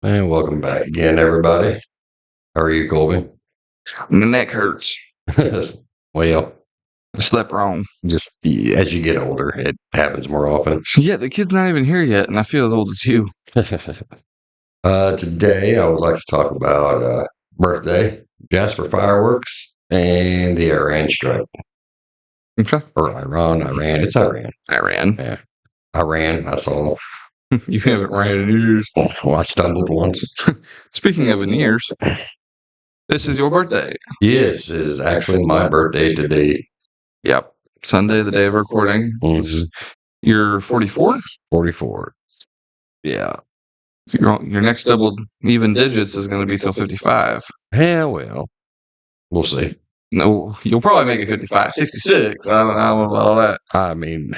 And welcome back again, everybody. How are you, Colby? My neck hurts. Well, I slept wrong. just as you get older, it happens more often. Yeah, the kid's not even here yet, and I feel as old as you. Today, I would like to talk about birthday, Jasper fireworks, and the Iran strike. Okay. Or Iran. It's Iran. Iran. Yeah. Iran, I saw. You haven't ran in years. Well, I stumbled once. Speaking of in years, this is your birthday. Yes, it is actually my birthday today. Yep. Sunday, the day of recording. Mhm. You're 44? 44. Yeah. Your next double even digits is going to be till 55. Yeah, well, we'll see. No, you'll probably make it 55. 66. I don't know about all that. I mean,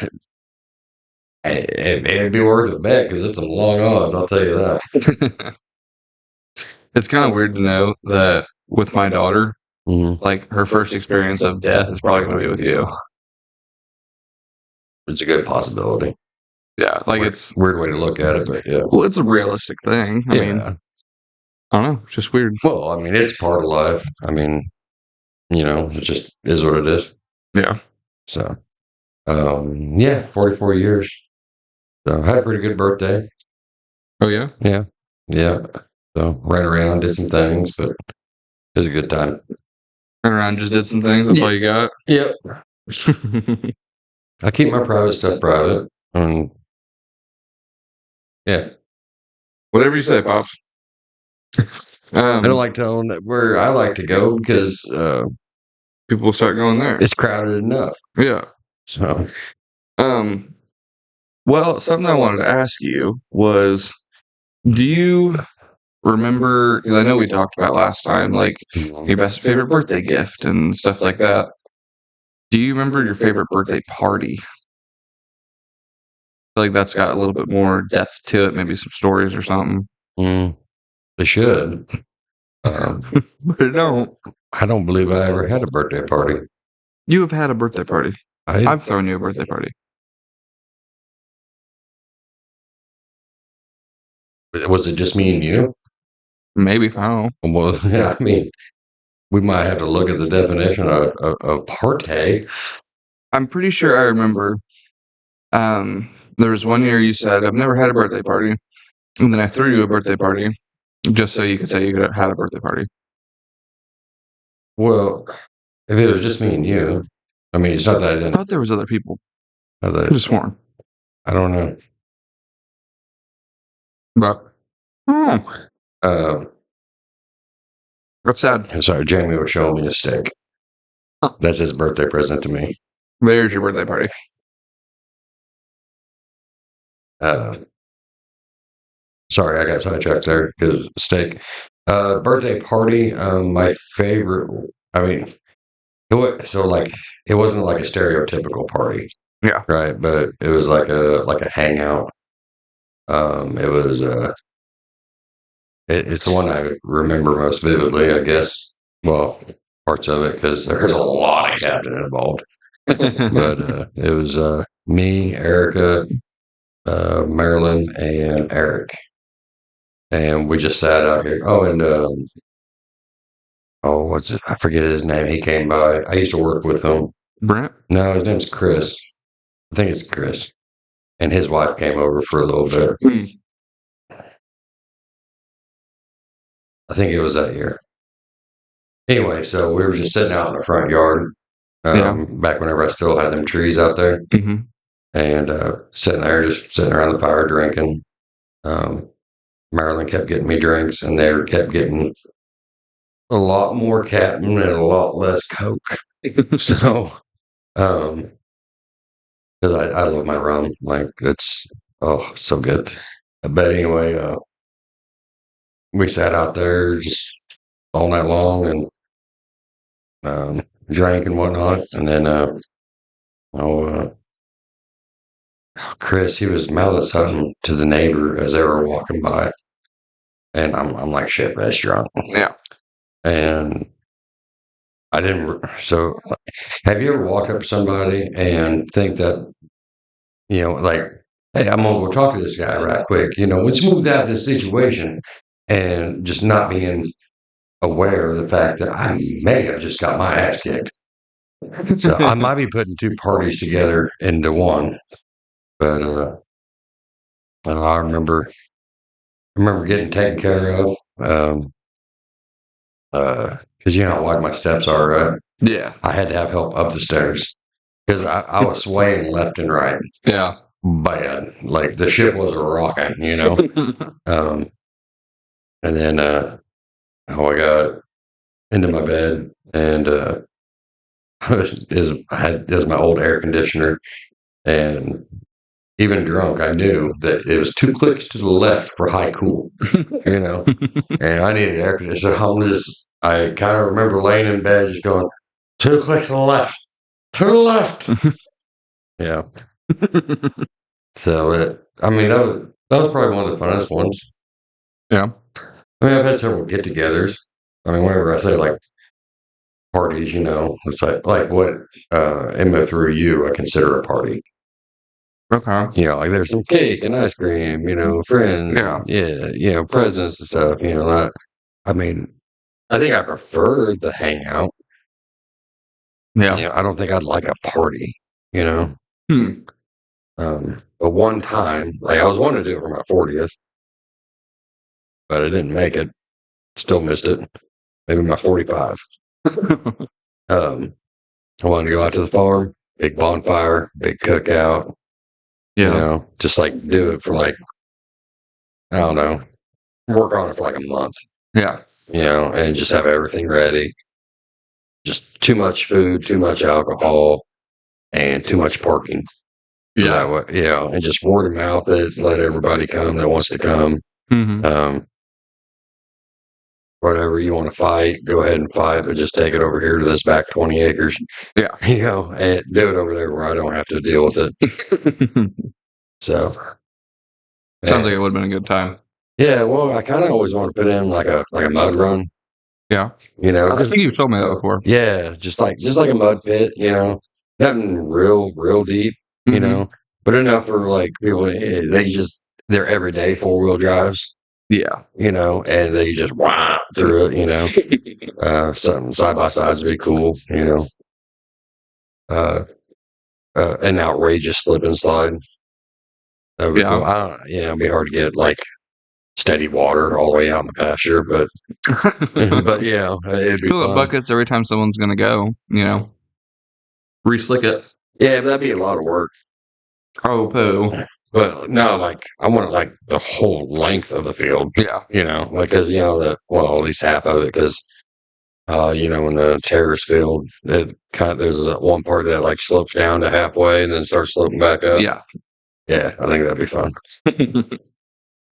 it'd be worth a bet because it's a long odds, I'll tell you that. It's kind of weird to know that with my daughter, like her first experience of death is probably going to be with you. It's a good possibility. Yeah, like it's Weird way to look at it, but yeah. well, it's a realistic thing. I mean, I don't know, it's just weird. Well, I mean, it's part of life. I mean, it just is what it is. Yeah. So, 44 years. So I had a pretty good birthday. Oh yeah. Yeah. So ran around, did some things, but it was a good time. Ran around, just did some things. That's all you got. Yep. I keep my private stuff private. Yeah. Whatever you say, pops. I don't like telling where I like to go because people will start going there. It's crowded enough. Yeah. So, well, something I wanted to ask you was, do you remember? Because I know we talked about last time, like your best favorite birthday gift and stuff like that. Do you remember your favorite birthday party? I feel like that's got a little bit more depth to it, maybe some stories or something. They should. But it don't. I don't believe I ever had a birthday party. You have had a birthday party. I've I've thrown you a birthday party. Was it just me and you? Maybe. I don't know. Well, yeah, I mean, we might have to look at the definition of party. I'm pretty sure I remember. There was one year you said, I've never had a birthday party. And then I threw you a birthday party just so you could say you could have had a birthday party. Well, if it was just me and you, I mean, it's not that I I didn't. thought there was other people. I I could have sworn. don't know. But That's sad. I'm sorry, Jamie was showing me a steak. That's his birthday present to me. There's your birthday party. Sorry, I got sidetracked there because steak. Birthday party. My favorite. I mean, it wasn't like a stereotypical party. Yeah. Right, but it was like a hangout. It was it's the one I remember most vividly, I guess. Well, parts of it because there's a lot of captain involved. But it was me, Erica, Marilyn, and Eric, and we just sat out here. Oh, and what's it? I forget his name. He came by. I used to work with him. Brent? No, his name's Chris. I think it's Chris. And his wife came over for a little bit. I think it was that year. Anyway, so we were just sitting out in the front yard back whenever I still had them trees out there. And sitting there, just sitting around the fire drinking. Marilyn kept getting me drinks, and they kept getting a lot more Captain and a lot less Coke. So, because I love my rum, like it's so good. But anyway, we sat out there just all night long and drank and whatnot, and then Chris, he was mouthing something to the neighbor as they were walking by, and I'm like shit restaurant. Yeah. And I didn't. So, have you ever walked up to somebody and think that, like, hey, I'm gonna go talk to this guy right quick. Let's move out of this situation. and just not being aware of the fact that I may have just got my ass kicked. So I might be putting two parties together into one, but I remember getting taken care of. Because you know how wide my steps are, right? Yeah. I had to have help up the stairs because I was swaying left and right Yeah. bad, like the ship was rocking, you know. And then I got into my bed, and there's my old air conditioner, and even drunk, I knew that it was 2 clicks to the left for high cool, you know, and I needed air conditioner. I kind of remember laying in bed just going, 2 clicks to the left, to the left. Yeah. So I mean, that was probably one of the funnest ones. Yeah. I mean, I've had several get-togethers. I mean, whenever I say like parties, you know, it's like what Emma threw you, I consider a party. Okay. You know, like there's some cake and ice cream, you know, friends, Yeah. yeah, you know, presents and stuff. You know, I mean, I think I prefer the hangout. Yeah. You know, I don't think I'd like a party. You know, Hmm. but one time, like I was wanting to do it for my 40th, but I didn't make it. Still missed it. Maybe my 45. I wanted to go out to the farm, big bonfire, big cookout. Yeah. You know, just like do it for like, I don't know, work on it for like a month. Yeah. You know, and just have everything ready. Just too much food, too much alcohol, and too much parking. Yeah. That way, you know, and just word of mouth it, let everybody come that wants to come. Mm-hmm. Whatever you want to fight, go ahead and fight, but just take it over here to this back 20 acres. Yeah. You know, and do it over there where I don't have to deal with it. So Sounds like it would have been a good time. yeah, well, I kind of always want to put in like a mud run. Yeah. You know, I think you've told me that before. yeah, just like a mud pit. You know, nothing real deep. You know, but enough for like people. They're everyday 4-wheel drives. Yeah. You know, and they just wow through it. You know, something side by sides would be cool. You know, an outrageous slip and slide. That would be cool. It'd be hard to get like steady water all the way out in the pasture, but yeah, it'd be Fill up fun. buckets every time someone's gonna go, you know. Re-slick it. Yeah, but that'd be a lot of work. Oh, poo. But no, like I want it like the whole length of the field. Yeah. You know, because you know at least half of it, because you know, in the terrace field, there's one part that like slopes down to halfway and then starts sloping back up. Yeah. Yeah, I think that'd be fun.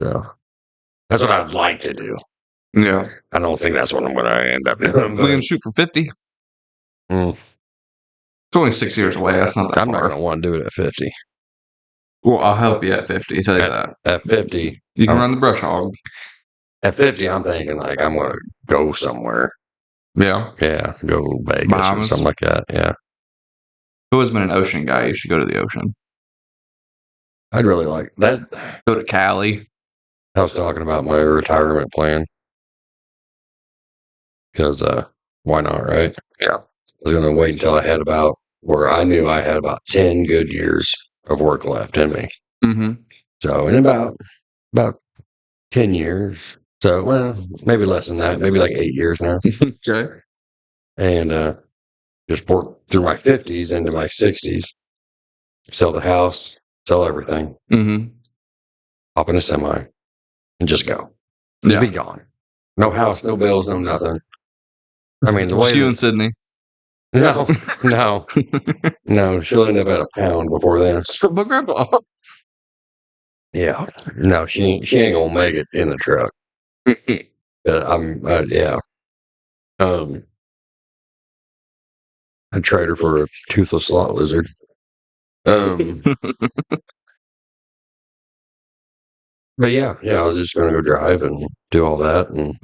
So that's what I'd like to do. Yeah. I don't think that's what I'm going to end up doing. We can shoot for 50. It's only 6 years away. That's not that I'm not far. going to want to do it at 50. Well, I'll help you at 50. Tell you that. At 50, You can run the brush hog. At 50, I'm thinking like I'm going to go somewhere. Yeah. Yeah, go Vegas Bahamas. or something like that. Yeah. Who has been an ocean guy? You should go to the ocean. I'd really like that. Go to Cali. I was talking about my retirement plan. Because why not, right? Yeah. I was going to wait until I had about where I knew I had about 10 good years of work left in me. Mm-hmm. So in about 10 years. So, well, maybe less than that. Maybe like 8 years now. Okay. And just work through my 50s into my 60s. Sell the house, sell everything. Mm-hmm. Hop in a semi and just go. Just be gone. No house, no bills, no nothing. I mean, the way you and Sydney. No, she'll end up at a pound before then. But Grandpa. Yeah, no, she ain't gonna make it in the truck. Yeah. I'd trade her for a toothless slot lizard. But yeah, I was just gonna go drive and do all that, and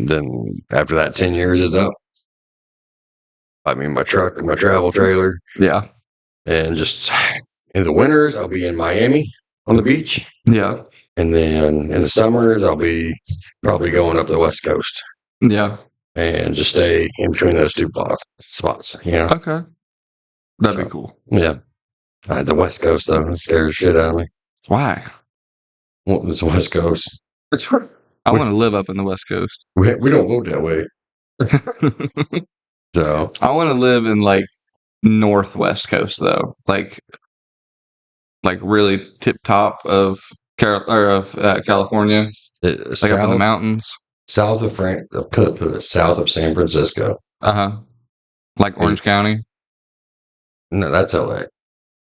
then after that 10 years is up, I mean my truck and my travel trailer. Yeah. And just in the winters, I'll be in Miami on the beach. Yeah. And then in the summers, I'll be probably going up the West Coast Yeah. and just stay in between those two spots. Okay. That'd be So, cool. yeah. The West Coast, though, it scares the shit out of me. Why? Well, it's the West Coast. I want to live up in the West Coast. We don't vote that way. So, I want to live in like Northwest Coast though, like really tip top of California, like up in the south, mountains. south of south of San Francisco. Like Orange County. No, that's LA.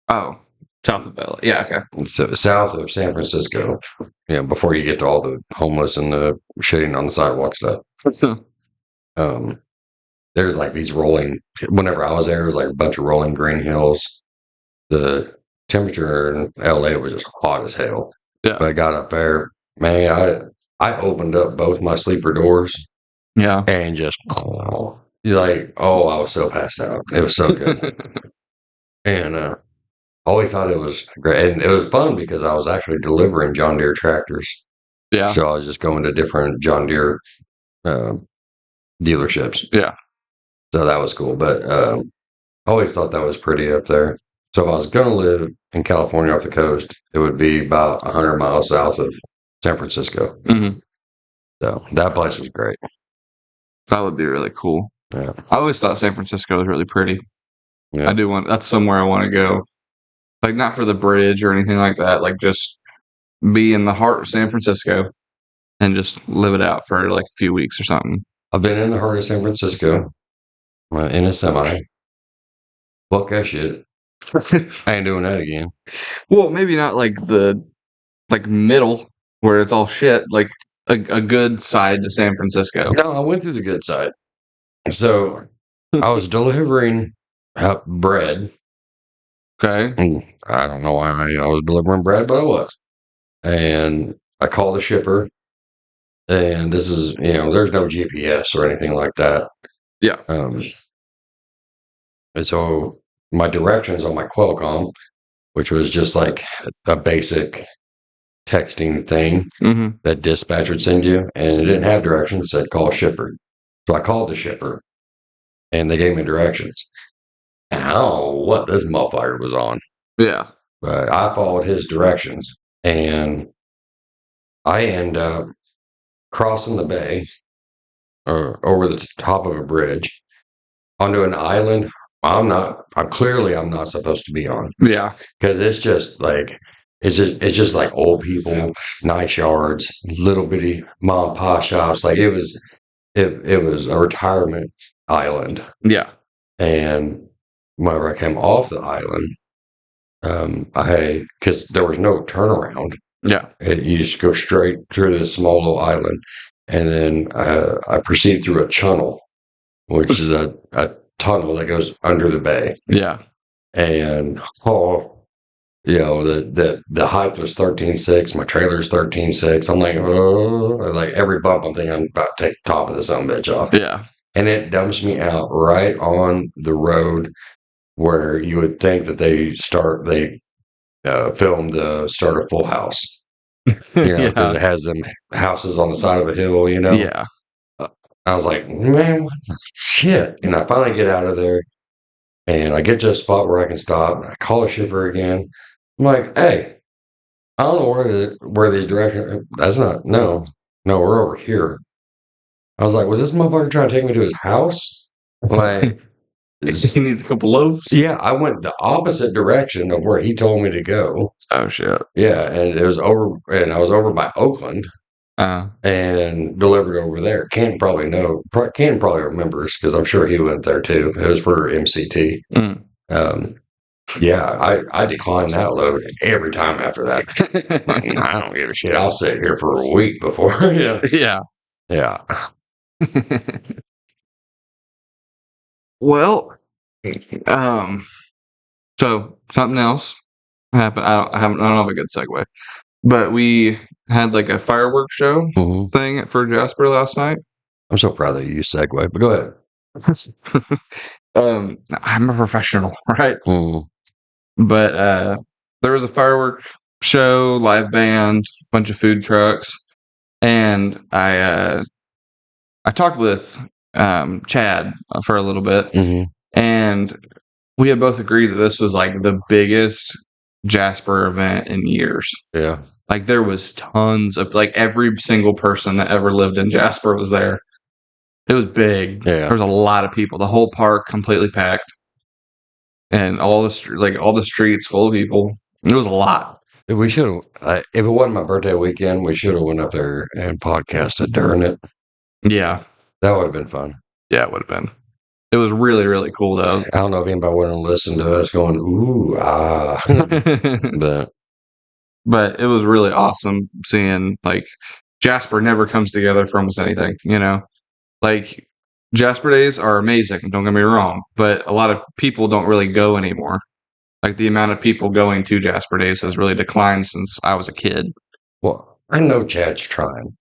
Oh, south of LA. Yeah, okay. So south of San Francisco. Before you get to all the homeless and the shitting on the sidewalk stuff. Um, there's like these rolling. Whenever I was there was like a bunch of rolling green hills. The temperature in LA was just hot as hell. Yeah. But I got up there, man. I opened up both my sleeper doors. Yeah. And just you're like, oh, I was so passed out. It was so good. And always thought it was great. And it was fun because I was actually delivering John Deere tractors. Yeah. So I was just going to different John Deere dealerships. Yeah. So that was cool. But I always thought that was pretty up there. So if I was going to live in California off the coast, it would be about 100 miles south of San Francisco. Mm-hmm. So that place was great. That would be really cool. Yeah. I always thought San Francisco was really pretty. Yeah. I do want. That's somewhere I want to go. Like not for the bridge or anything like that. Like just be in the heart of San Francisco and just live it out for like a few weeks or something. I've been in the heart of San Francisco in a semi. Fuck that shit. I ain't doing that again. Well, maybe not like the middle where it's all shit. Like a good side to San Francisco. No, I went through the good side. So I was delivering bread. Okay. And I don't know why I was delivering bread, but I was. And I called the shipper. And this is, there's no GPS or anything like that. Yeah. And so my directions on my Qualcomm, which was just like a basic texting thing that dispatch would send you, and it didn't have directions. It said call shipper. So I called the shipper, and they gave me directions. And I don't know what this motherfucker was on. Yeah. But I followed his directions, and I end up crossing the bay or over the top of a bridge onto an island I'm not supposed to be on. Yeah. Because it's just like it's just like old people, nice yards, little bitty mom and pop shops. Like it was a retirement island. Yeah. And whenever I came off the island, because there was no turnaround. Yeah. You just go straight through this small little island, and then I proceed through a channel, which is a tunnel that goes under the bay. Yeah. And the height was 13.6. My trailer's 13.6. I'm like, oh, like every bump, I'm thinking I'm about to take the top of the sumbitch off. Yeah. And it dumps me out right on the road where you would think that they filmed the start of Full House. Because it has them houses on the side of a hill, Yeah. I was like, man, what the shit? And I finally get out of there, and I get to a spot where I can stop. I call a shipper again. I'm like, hey, I don't know where these directions. No, we're over here. I was like, was this motherfucker trying to take me to his house? Like, he needs a couple loaves. yeah, I went the opposite direction of where he told me to go. Oh shit. Yeah, and I was over by Oakland. And delivered over there. Ken probably remembers because I'm sure he went there too. It was for MCT. Yeah, I declined that load every time after that. I don't give a shit. I'll sit here for a week before. Yeah. Well, so something else happened. I don't have a good segue, but we had like a fireworks show thing for Jasper last night. I'm so proud that you segue, but go ahead. I'm a professional, right? But there was a firework show, live band, bunch of food trucks, and I talked with Chad for a little bit, and we had both agreed that this was like the biggest Jasper event in years. Yeah. Like there was tons of like every single person that ever lived in Jasper was there. It was big. Yeah. There was a lot of people. The whole park completely packed, and all the streets full of people. It was a lot. We should have. If it wasn't my birthday weekend, we should have went up there and podcasted during it. Yeah, that would have been fun. Yeah, it would have been. It was really, really cool though. I don't know if anybody would have listened to us going, ooh, ah. But it was really awesome seeing like Jasper never comes together for almost anything, Like Jasper Days are amazing, don't get me wrong, but a lot of people don't really go anymore. Like the amount of people going to Jasper Days has really declined since I was a kid. Well, I know Chad's trying.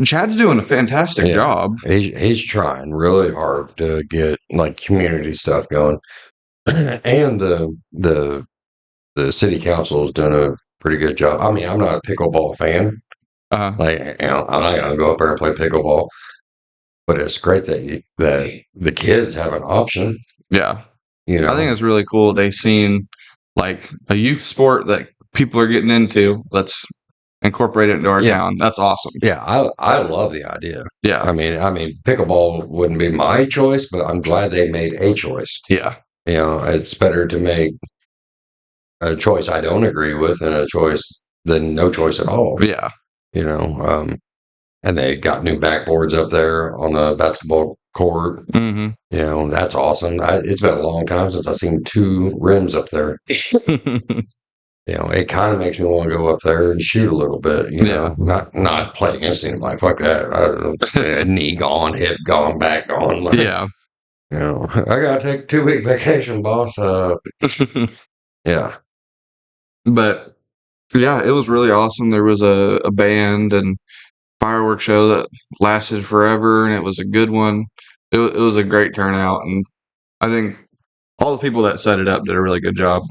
Chad's doing a fantastic job. He's trying really hard to get like community stuff going, and the city council's done a pretty good job. I mean, I'm not a pickleball fan. Like, I'm not gonna go up there and play pickleball, but it's great that the kids have an option. Yeah, I think it's really cool. They've seen like a youth sport that people are getting into. Let's incorporate it into our town. That's awesome. Yeah, I love the idea. Yeah, I mean, pickleball wouldn't be my choice, but I'm glad they made a choice. Yeah, it's better to make a choice I don't agree with than a choice than no choice at all. Yeah, and they got new backboards up there on the basketball court. That's awesome. It's been a long time since I've seen 2 rims up there. It kind of makes me want to go up there and shoot a little bit. Not play against anybody. Fuck that. I don't know. Knee gone, hip gone, back gone. Like, I gotta take a 2-week vacation, boss. Yeah. But yeah, it was really awesome. There was a band and fireworks show that lasted forever, and it was a good one. It was a great turnout, and I think all the people that set it up did a really good job.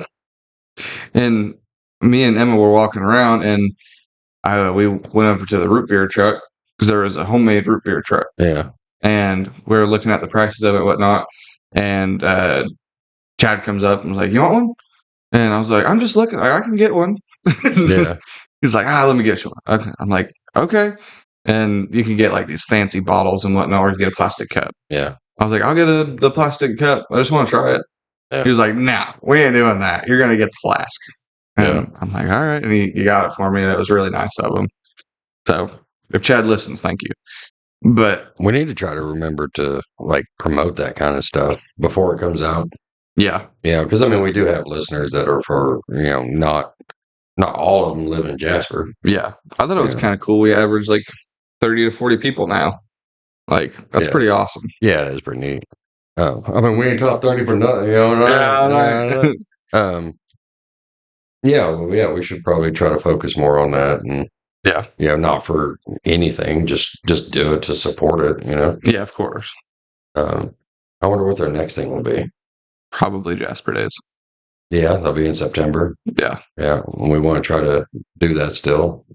And me and Emma were walking around, and we went over to the root beer truck because there was a homemade root beer truck. Yeah. And we were looking at the prices of it and whatnot. And Chad comes up and was like, "You want one?" And I was like, "I'm just looking. I can get one." Yeah. He's like, "Let me get you one." Okay. I'm like, "Okay." And you can get like these fancy bottles and whatnot, or you get a plastic cup. Yeah. I was like, "I'll get the plastic cup. I just want to try it." Yeah. He was like, "Nah, we ain't doing that. You're gonna get the flask." And I'm like, "All right." And he got it for me, and it was really nice of him. So if Chad listens, thank you. But we need to try to remember to like promote that kind of stuff before it comes out. Yeah. Because I mean, we do have listeners that are for not all of them live in Jasper. Yeah, I thought it was kind of cool. We average like 30 to 40 people now. Like that's pretty awesome. Yeah, it is pretty neat. I mean, we ain't top 30 for nothing. We should probably try to focus more on that, and not for anything, just do it to support it. Yeah, of course. I wonder what their next thing will be. Probably Jasper Days. Yeah, they'll be in September. Yeah. We want to try to do that still.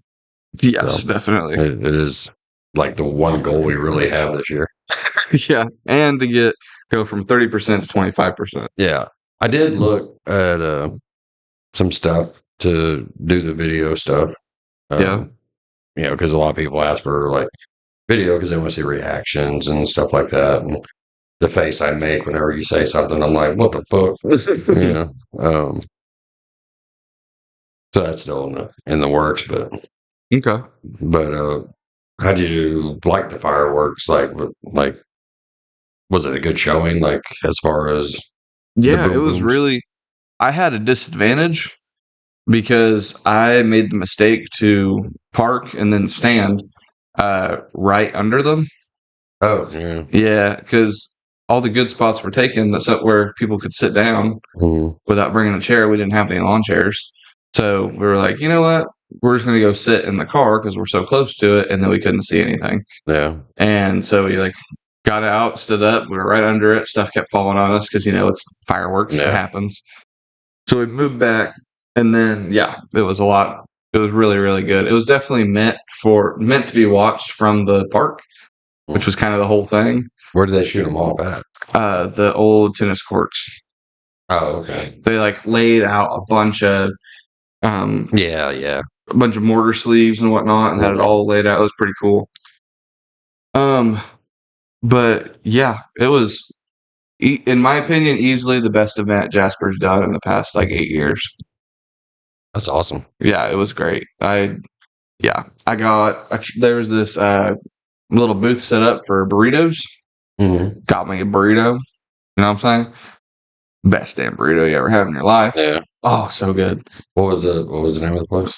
Yes, definitely. It is like the one goal we really have this year. Yeah, and to go from 30% to 25%. Yeah, I did look at some stuff to do the video stuff. Because a lot of people ask for like video because they want to see reactions and stuff like that, and the face I make whenever you say something, I'm like, what the fuck? So that's still in the works, but okay. But how do you like the fireworks? Like, was it a good showing? Like, as far as it was really. I had a disadvantage because I made the mistake to park and then stand right under them. Oh, yeah. Yeah, because all the good spots were taken. That's where people could sit down without bringing a chair. We didn't have any lawn chairs. So we were like, you know what? We're just going to go sit in the car because we're so close to it. And then we couldn't see anything. Yeah. And so we got out, stood up. We were right under it. Stuff kept falling on us because, it's fireworks. It happens. So we moved back. And then, it was a lot It was really, really good. It was definitely meant to be watched from the park, which was kind of the whole thing. Where did they shoot them off at? The old tennis courts. Oh, okay. They like laid out a bunch of Yeah. a bunch of mortar sleeves and whatnot, and had it all laid out. It was pretty cool. But yeah, it was, in my opinion, easily the best event Jasper's done in the past like 8 years. That's awesome. Yeah, it was great. There was this little booth set up for burritos. Mm-hmm. Got me a burrito. You know what I'm saying? Best damn burrito you ever had in your life. Yeah. Oh, so good. What was the name of the place?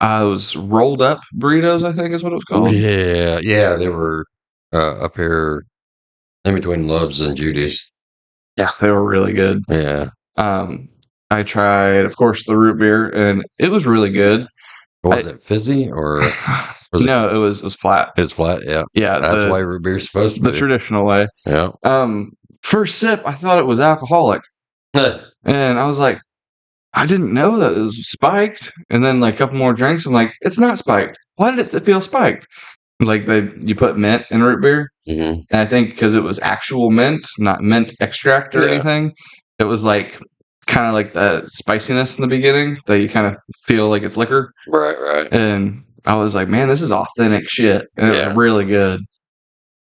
It was Rolled Up Burritos, I think is what it was called. Yeah. They were up here in between Love's and Judy's. Yeah, they were really good. Yeah. I tried, of course, the root beer, and it was really good. Was it fizzy or no? It was flat. It's flat. Yeah. Yeah, That's the way root beer's supposed to be. The traditional way. Yeah. First sip, I thought it was alcoholic, and I was like, I didn't know that it was spiked. And then like a couple more drinks, I'm like, it's not spiked. Why did it feel spiked? Like you put mint in root beer, mm-hmm. And I think because it was actual mint, not mint extract or anything, it was like kind of like the spiciness in the beginning that you kind of feel like it's liquor. Right. And I was like, man, this is authentic shit. And it was really good.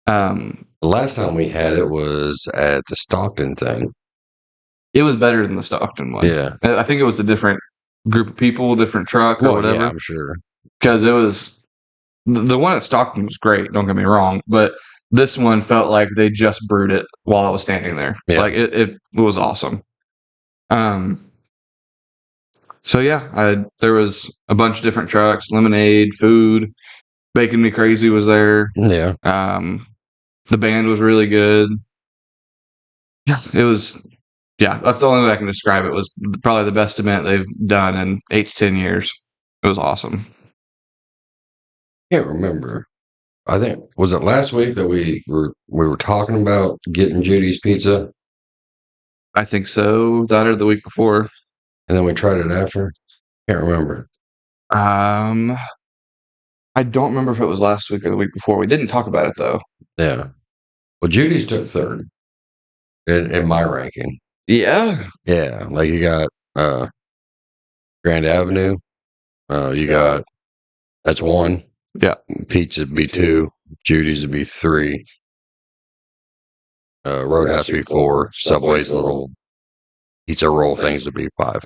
The last time we had it was at the Stockton thing. It was better than the Stockton one. Yeah. I think it was a different group of people, different truck or whatever. Yeah, I'm sure. Because it was, the one at Stockton was great, don't get me wrong, but this one felt like they just brewed it while I was standing there. Yeah. Like it was awesome. So yeah, there was a bunch of different trucks, lemonade, food, Bacon Me Crazy was there. Yeah. The band was really good. Yeah, it was. Yeah, that's the only way I can describe it. Was probably the best event they've done in 8 to 10 years. It was awesome. Can't remember. I think was it last week that we were talking about getting Judy's pizza. I think so. That or the week before, and then we tried it after. Can't remember. I don't remember if it was last week or the week before. We didn't talk about it though. Yeah. Well, Judy's took third in my ranking. Yeah. Yeah. Like you got Grand Avenue. You got that's 1. Yeah. Pizza would be 2. Judy's would be 3. Roadhouse would be 4. Subway's little pizza roll things would be 5.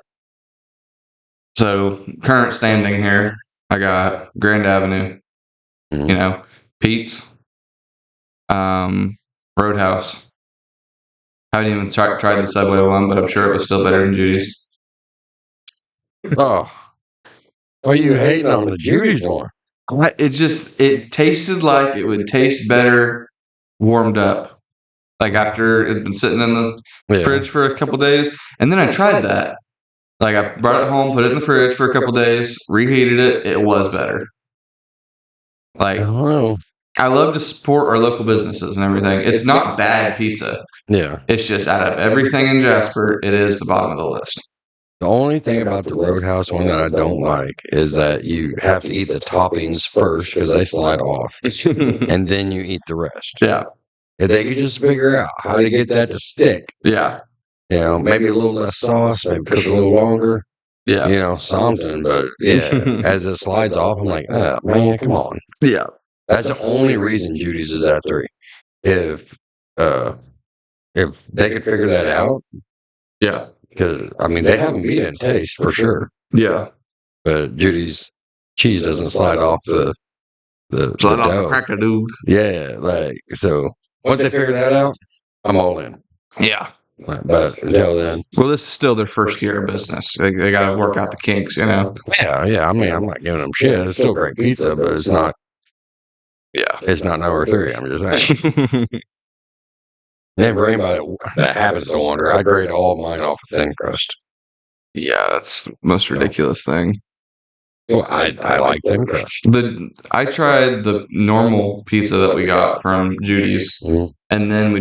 So current standing here, I got Grand Avenue, Mm-hmm. Pete's, Roadhouse. I haven't even tried the Subway one, but I'm sure it was still better than Judy's. Oh, are you hating on the Judy's one? It tasted like it would taste better warmed up, like after it had been sitting in the fridge for a couple days. And then I tried that. Like I brought it home, put it in the fridge for a couple days, reheated it. It was better. Like I love to support our local businesses and everything. It's not bad pizza. Yeah. It's just out of everything in Jasper, it is the bottom of the list. The only thing about the Roadhouse one that I don't like is that you have to eat the toppings first because they slide off, and then you eat the rest. Yeah. If they could just figure out how to get that to stick. Yeah. Maybe a little less sauce, maybe cook it a little longer. Yeah. Something. But yeah, as it slides off, I'm like, oh, man, come on. Yeah. That's the only reason Judy's is at 3. If they could figure that out. Yeah. Because, they haven't beat in taste for sure. Yeah. But Judy's cheese doesn't slide off the slide off dough. The cracker, dude. Yeah. So once they figure that out, I'm all in. Yeah. But until then. Well, this is still their first year of business. They got to work out the kinks, Yeah. I'm not giving them shit. It's still great pizza, but it's not. Yeah. It's not number 3. I'm just saying. And for anybody that happens to wonder, I grade all of mine off of thin crust. Yeah, that's the most ridiculous thing. Well, I like thin crust. I tried the normal pizza that we got from Judy's, and then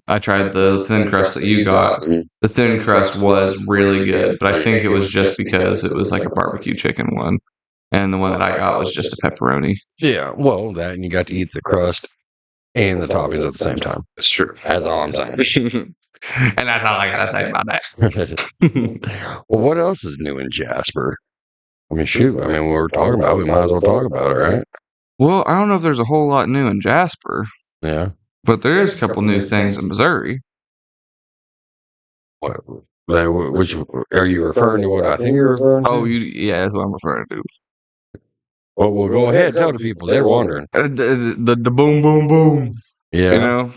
I tried the thin crust that you got. The thin crust was really good, but I think it was just because it was like a barbecue chicken one. and the one that I got was just a pepperoni. Yeah, well, that and you got to eat the crust and the toppings at the same time. It's true. That's all I'm saying. And that's all I gotta say about that. Well, what else is new in Jasper? I mean, shoot. I mean, what we're talking about, we might as well talk about it, right? Well, I don't know if there's a whole lot new in Jasper, Yeah. but there is a couple new things in Missouri. What? Which are you referring to? What I think you're referring to? Oh, yeah, that's what I'm referring to. Well, go ahead. Tell the people. They're wondering. The boom, boom, boom. Yeah. You know?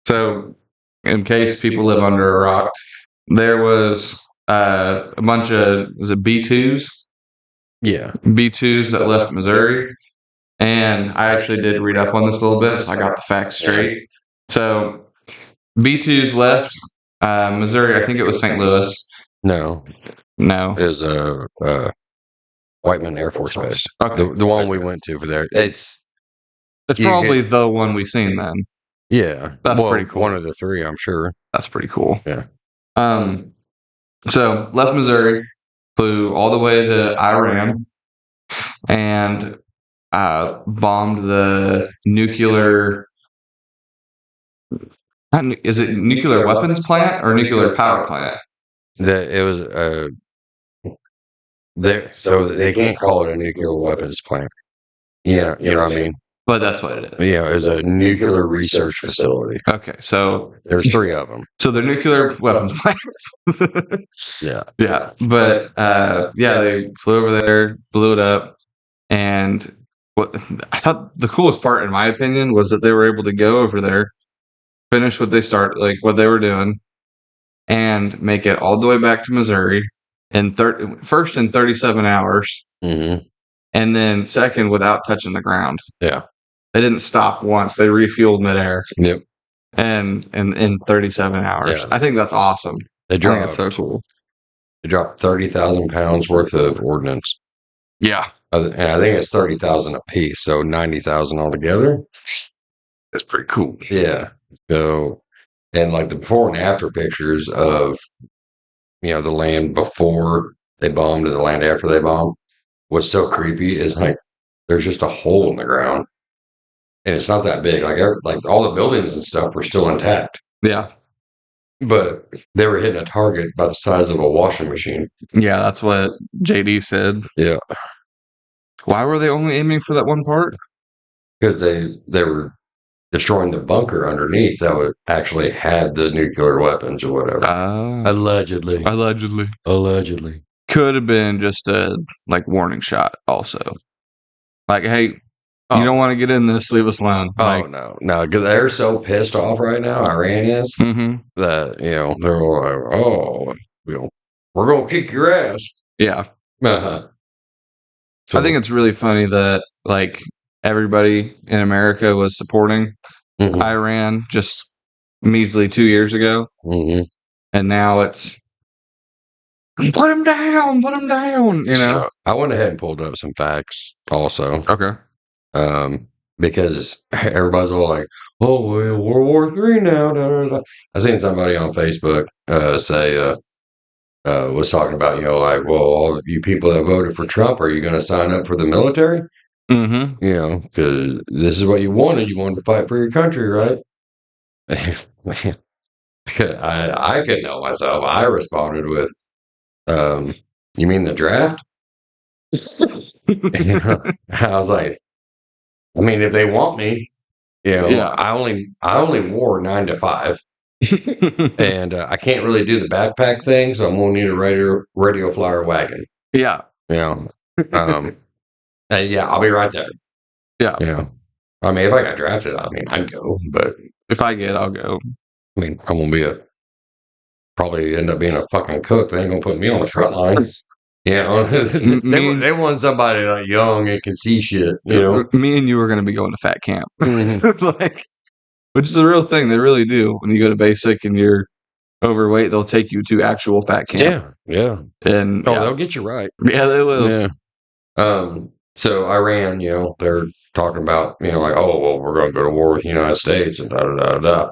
So, in case people live under a rock, there was a bunch of, was it B2s? Yeah. B2s that left Missouri. And I actually did read up on this a little bit, so I got the facts straight. So, B2s left Missouri, I think it was St. Louis. No. No. It was Whiteman Air Force Base. Okay. The one we went to for there. It's probably the one we've seen then. Yeah. That's pretty cool. One of the three, I'm sure. That's pretty cool. Yeah. So left Missouri, flew all the way to Iran, and bombed the nuclear. Is it nuclear weapons plant or nuclear power plant? It was so they can't call it a nuclear weapons plant. Yeah, you know what I mean. But that's what it is. Yeah, it's a nuclear research facility. Okay, so there's 3 of them. So they're nuclear weapons plant. Yeah. Yeah, but yeah, they flew over there, blew it up, and what I thought the coolest part, in my opinion, was that they were able to go over there, finish what they started, like what they were doing, and make it all the way back to Missouri in first in 37 hours, Mm-hmm. and then second without touching the ground. Yeah. They didn't stop once. They refueled midair. Yep. And in 37 hours. Yeah. I think that's awesome. They I think dropped that's so cool. They dropped 30,000 pounds worth of ordnance. Yeah. And I think it's 30,000 a piece, so 90,000 altogether. That's pretty cool. Yeah. So, and like the before and after pictures of, the land before they bombed and the land after they bombed, what's so creepy is like there's just a hole in the ground, and it's not that big. Like all the buildings and stuff were still intact. Yeah. But they were hitting a target about the size of a washing machine. Yeah, that's what JD said. Yeah. Why were they only aiming for that one part? Because they were destroying the bunker underneath that would actually had the nuclear weapons or whatever. Allegedly. Could have been just a warning shot also. Like, hey, you don't want to get in this, leave us alone. No, because they're so pissed off right now, Iran is, that, they're like, we're going to kick your ass. Yeah. Uh-huh. I think it's really funny that, everybody in America was supporting Iran just measly 2 years ago. Mm-hmm. And now it's, put him down, So I went ahead and pulled up some facts also. Okay. Because everybody's all like, oh, well, World War III now. Da, da, da. I seen somebody on Facebook say, was talking about, well, all of you people that voted for Trump, are you going to sign up for the military? Mm-hmm. Because this is what you wanted. You wanted to fight for your country, right? I couldn't know myself. I responded with, you mean the draft? I was like, I mean, if they want me, I only wore 9 to 5. And I can't really do the backpack thing, so I'm gonna need a radio flyer wagon. Yeah. And yeah, I'll be right there. Yeah. I mean, if I got drafted, I'd go. But if I get, I'll go. I mean, I'm gonna probably end up being a fucking cook. They ain't gonna put me on the front line. They want somebody like young and can see shit. Me and you are gonna be going to fat camp. Which is a real thing. They really do. When you go to basic and you're overweight, they'll take you to actual fat camp. Yeah. And they'll get you right. Yeah, they will. Yeah. So Iran, they're talking about, we're going to go to war with the United States and da da da da.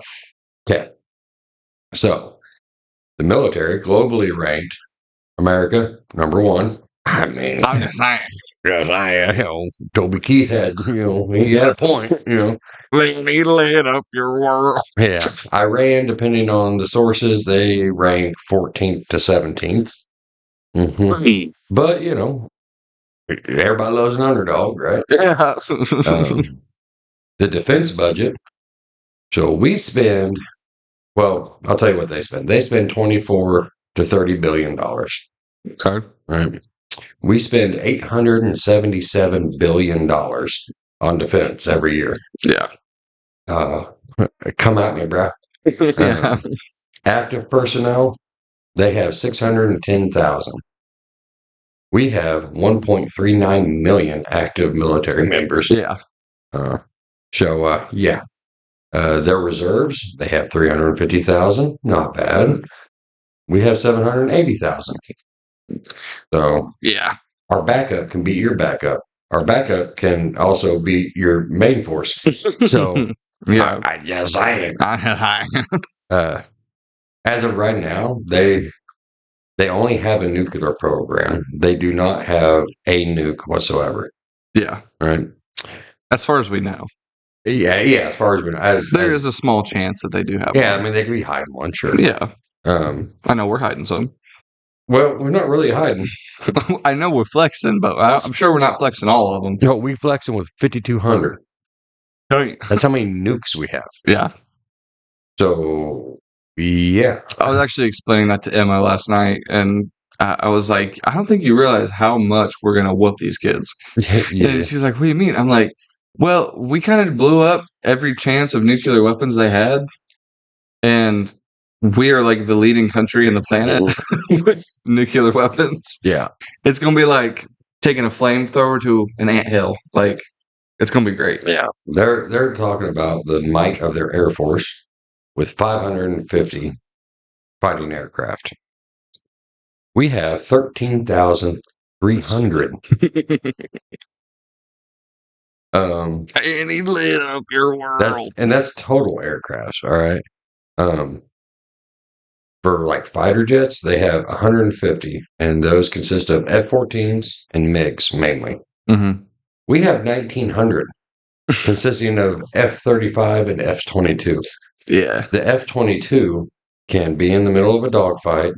Okay. So the military globally ranked America number 1, I mean, I'm just saying. Toby Keith had, he had a point, They need to lit up your world. Yeah. Iran, depending on the sources, they rank 14th to 17th. Mm-hmm. But, everybody loves an underdog, right? Yeah. The defense budget. So we spend, well, I'll tell you what they spend. They spend 24 to $30 billion. Okay. Right. We spend $877 billion on defense every year. Yeah. Come at me, bro. Yeah. Active personnel, they have 610,000. We have 1.39 million active military members. Yeah. Their reserves, they have 350,000. Not bad. We have 780,000. So, Yeah. our backup can beat your backup. Our backup can also beat your main force. So, yeah. I just saying. As of right now, they only have a nuclear program. They do not have a nuke whatsoever. Yeah. Right. As far as we know. Yeah. As far as we know, there is a small chance that they do have. Yeah, one. I mean they could be hiding one, sure. Yeah. I know we're hiding some. Well, we're not really hiding. I know we're flexing, but I'm sure we're not flexing all of them. No, we flexing with 5,200. That's how many nukes we have. Yeah. So, yeah. I was actually explaining that to Emma last night, and I was like, I don't think you realize how much we're going to whoop these kids. Yeah. And she's like, what do you mean? I'm like, well, we kind of blew up every chance of nuclear weapons they had, and we are like the leading country in the planet with nuclear weapons. Yeah. It's going to be like taking a flamethrower to an anthill. Like, it's going to be great. Yeah. They're talking about the might of their Air Force with 550 fighting aircraft. We have 13,300. And he lit up your world. That's total aircrafts, all right? For like fighter jets, they have 150, and those consist of F-14s and MiGs mainly. Mm-hmm. We have 1,900, consisting of F-35 and F-22. Yeah. The F-22 can be in the middle of a dogfight,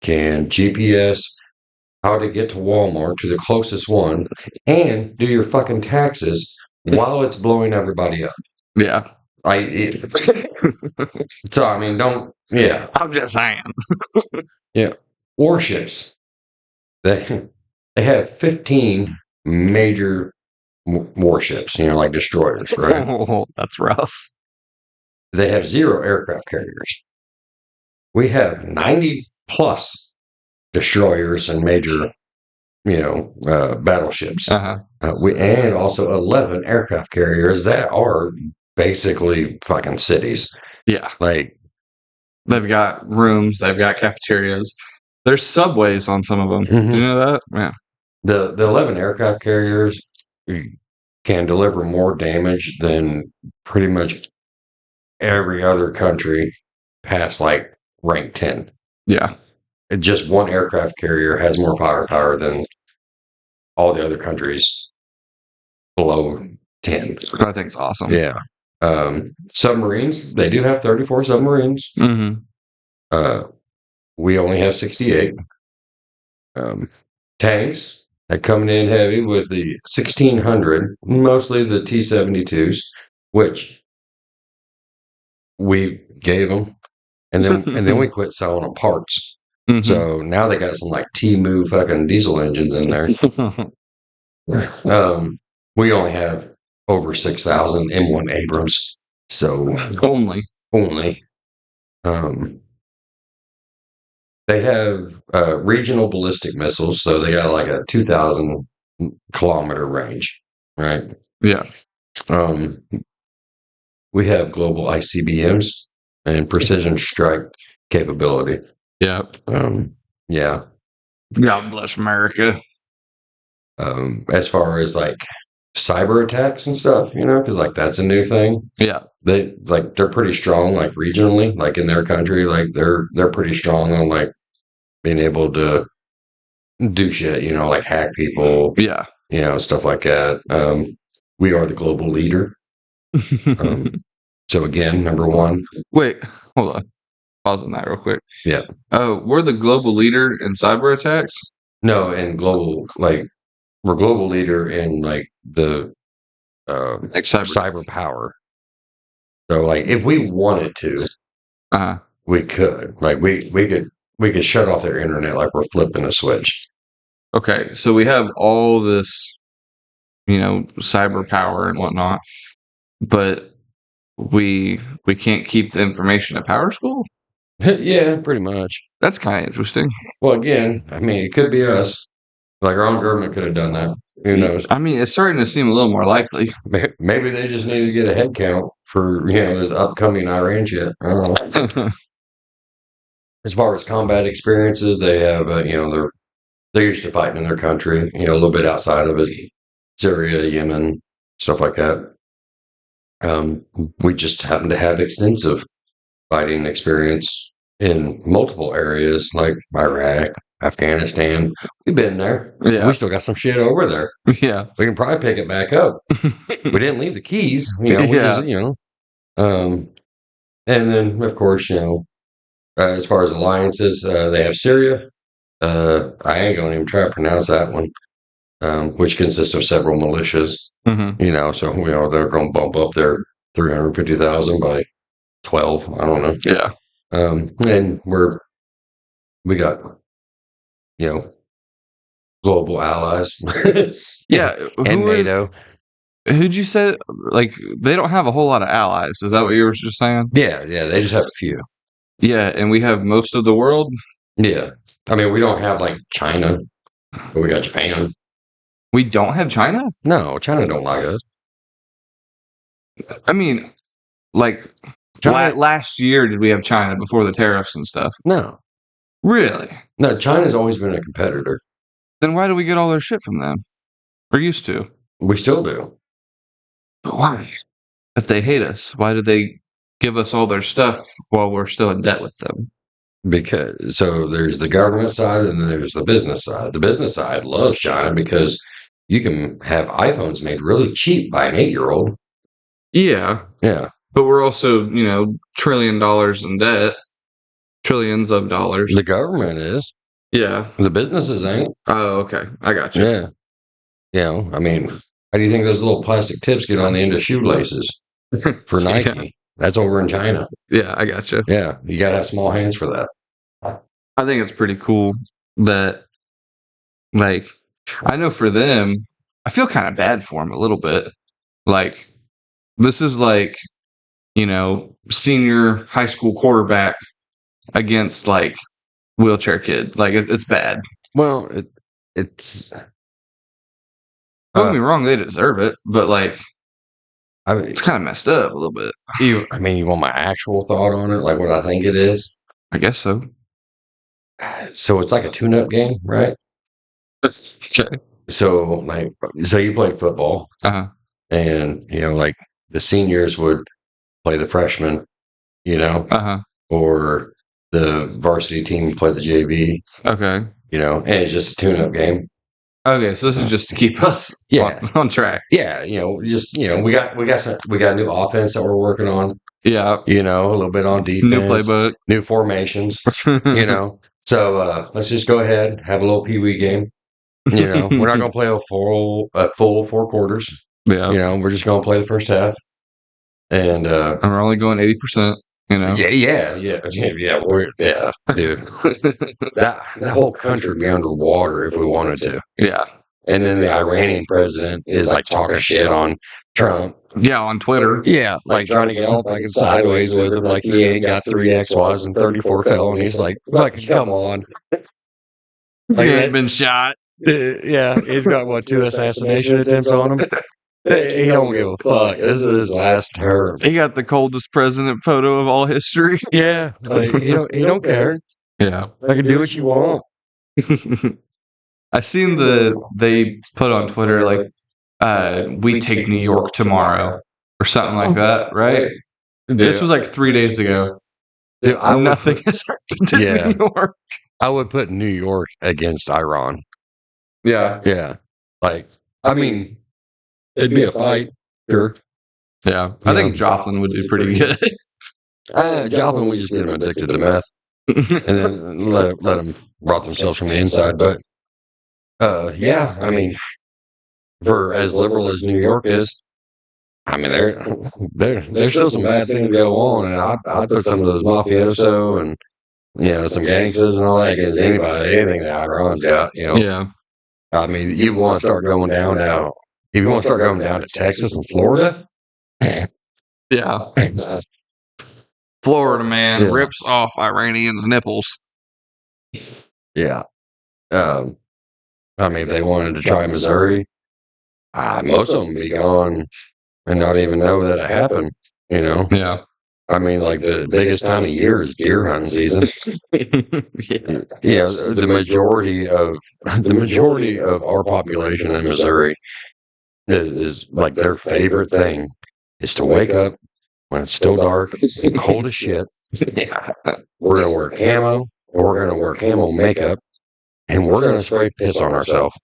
can GPS how to get to Walmart to the closest one, and do your fucking taxes while it's blowing everybody up. Yeah. So, I mean, yeah. I'm just saying. Yeah. Warships. They have 15 major warships, like destroyers, right? Oh, that's rough. They have 0 aircraft carriers. We have 90 plus destroyers and major, battleships. Uh-huh. And also 11 aircraft carriers that are basically fucking cities. Yeah. Like, they've got rooms, they've got cafeterias. There's subways on some of them. Mm-hmm. Did you know that? Yeah. The 11 aircraft carriers can deliver more damage than pretty much every other country past like rank 10. Yeah. Just one aircraft carrier has more firepower than all the other countries below 10. I think it's awesome. Yeah. Submarines, they do have 34 submarines. Mm-hmm. We only have 68. Tanks, they're coming in heavy with the 1,600, mostly the T-72s, which we gave them, and then we quit selling them parts. Mm-hmm. So now they got some like T-Moo fucking diesel engines in there. We only have over 6,000 M1 Abrams. So only. They have regional ballistic missiles, so they got like a 2,000 kilometer range, right? Yeah. We have global ICBMs and precision strike capability. Yeah. Yeah. God bless America. As far as like cyber attacks and stuff, because like that's a new thing. Yeah. They're pretty strong, like regionally, like in their country, like they're pretty strong on like being able to do shit, like hack people, Yeah. stuff like that. We are the global leader. So again, number one. Wait, hold on. Pause on that real quick. Yeah. Oh, we're the global leader in cyber attacks? No, and global, we're global leader in the Like cyber power. So if we wanted to, Uh-huh. we could. We could shut off their internet like we're flipping a switch. Okay, so we have all this, cyber power and whatnot, but we can't keep the information at Power School? Yeah, pretty much. That's kind of interesting. Well, again, I mean, it could be us. Our own government could have done that. Who knows? I mean, it's starting to seem a little more likely. Maybe they just need to get a head count for this upcoming Iran shit. I don't know. As far as combat experiences, they have they're used to fighting in their country. A little bit outside of it, Syria, Yemen, stuff like that. We just happen to have extensive fighting experience in multiple areas like Iraq, Afghanistan. We've been there. Yeah. We still got some shit over there. Yeah. We can probably pick it back up. We didn't leave the keys, we Yeah. just, and then of course, as far as alliances, they have Syria. I ain't gonna even try to pronounce that one, which consists of several militias. So they're gonna bump up their 350,000 by 12. I don't know. Yeah. And we got global allies. Yeah. And NATO. Who'd you say? They don't have a whole lot of allies. Is that what you were just saying? Yeah, they just have a few. Yeah, and we have most of the world. Yeah. I mean, we don't have China, but we got Japan. We don't have China? No, China don't like us. I mean, China, last year, did we have China before the tariffs and stuff? no. Really? No, China's always been a competitor. Then why do we get all their shit from them? Or used to? We still do. But why? If they hate us, why do they give us all their stuff while we're still in debt with them? So there's the government side and then there's the business side. The business side loves China because you can have iPhones made really cheap by an 8-year-old. Yeah. Yeah. But we're also, $1 trillion in debt. Trillions of dollars. The government is. Yeah. The businesses ain't. Oh, okay. I got you. Yeah. I mean, how do you think those little plastic tips get on the end of shoelaces for Nike? Yeah. That's over in China. Yeah, I got you. Yeah. You got to have small hands for that. I think it's pretty cool that, I know for them, I feel kind of bad for them a little bit. This is senior high school quarterback against wheelchair kid. It's bad. Well, it's. Don't get me wrong, they deserve it, but I mean, it's kind of messed up a little bit. You want my actual thought on it, what I think it is? I guess so. So it's like a tune-up game, right? Okay. So you played football, and the seniors would play the freshmen, or the varsity team play the JV. Okay. And it's just a tune-up game. Okay, so this is just to keep us on track. Yeah, we got a new offense that we're working on. Yeah. A little bit on defense. New playbook. New formations. So let's just go ahead, have a little pee-wee game. We're not gonna play a full 4 quarters. Yeah. We're just gonna play the first half. And we're only going 80%. Yeah, dude. that whole country would be underwater if we wanted to. Yeah. And then the Iranian president is talking shit on Trump. Yeah, on Twitter. Yeah, trying to get all fucking sideways with him, he ain't got 3 ex-wives and 34 felonies. Fucking come on. He ain't been shot. Yeah, he's got 2 assassination attempts on him. He don't give a fuck. This is his last term. He got the coldest president photo of all history. Yeah, he don't care. Yeah, I can do what you want. I seen they put on Twitter we take New York tomorrow or something like that, right? Yeah. This was 3 days ago. Dude, nothing has happened in New York. I would put New York against Iran. Yeah. Yeah. Like, I mean, it'd be a fight. Sure. Yeah. I think Joplin would do pretty good. Joplin, we just get them addicted to meth and then let them rot themselves from the inside. But, yeah, I mean, for as liberal as New York is, I mean, there's still some bad things go on, and I'd put some of those mafioso and some gangsters and all that against anybody, anything that Iran's got. Yeah. I mean, you want to start going down now. If you want to start going down to Texas and Florida, Yeah. Florida man Yeah. rips off Iranians' nipples. yeah. I mean, if they wanted to try Missouri, most of them be gone and not even know that it happened. Yeah. I mean, like the biggest time of year is deer hunting season. The majority of our population in Missouri is like their favorite thing is to wake up when it's still dark, cold as shit. We're gonna wear camo, and we're gonna wear camo makeup, and we're gonna spray piss on ourselves,